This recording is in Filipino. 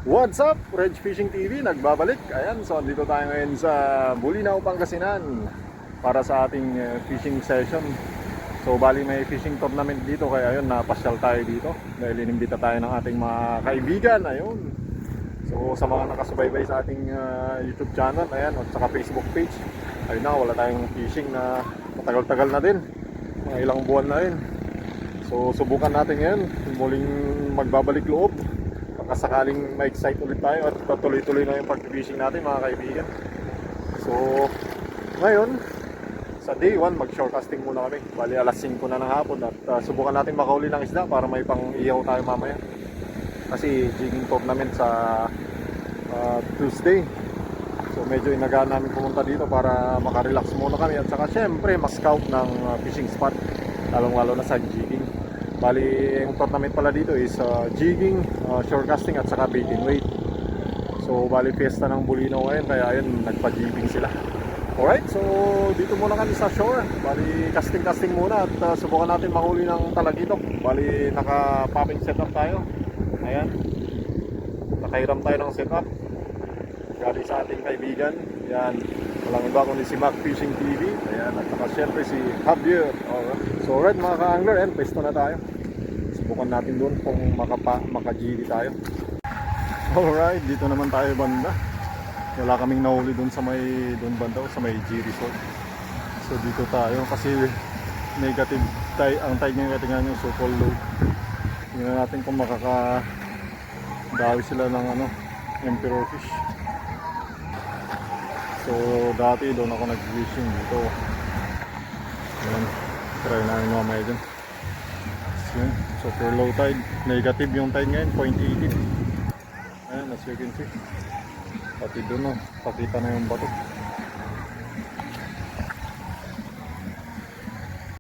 What's up? Reg Fishing TV, nagbabalik. Ayan, so dito tayo ngayon sa Bulinaw, Pangasinan para sa ating fishing session. So bali may fishing tournament dito, kaya ayun, napasyal tayo dito dahil inimbita tayo ng ating mga kaibigan. Ayun. So sa mga nakasubaybay sa ating YouTube channel, ayan, at saka Facebook page, ayun na, wala tayong fishing na matagal-tagal na din, mga ilang buwan na rin. So subukan natin ngayon, muling magbabalik loob. Sakaling ma-excite ulit tayo at tuloy-tuloy na yung pag-fishing natin, mga kaibigan. So ngayon sa day 1 mag-shorecasting muna kami. Bali alas 5 na ng hapon at subukan natin makauli ng isda para may pang-ihaw tayo mamaya. Kasi jigging tournament sa Tuesday. So medyo inagaan namin pumunta dito para makarelax muna kami at saka syempre mag-scout ng fishing spot, lalong-lalo na sa jigging. Bali, yung tournament pala dito is jigging, shorecasting at saka bait and weight. So bali fiesta ng Bulinaw ngayon, kaya ayun, nagpa-jigging sila. Alright, so dito muna kami sa shore. Bali casting muna at subukan natin mahuli ng talagitok. Bali naka-popping setup tayo. Ayan, nakairam tayo ng setup galing sa ating kaibigan. Ayan, walang iba kundi si Mac Fishing TV. Ayan, at saka syempre si Javier. Alright, so alright mga ka-angler, and pwesto na tayo. Subukan natin doon kung maka-GD tayo. Alright, dito naman tayo banda. Wala kaming nahuli doon sa may banda o sa may G Resort. So dito tayo kasi negative tide, ang tide ngayon katingan yung super low. Tingnan natin kung makakadawi sila ng emperor fish. So dati doon ako nag-fishing dito. Ayan, try namin mamaya dyan. Yun, super low tide, negative yung tide ngayon, 0.80. Ayan, as you can see, pati doon pakita na yung bato.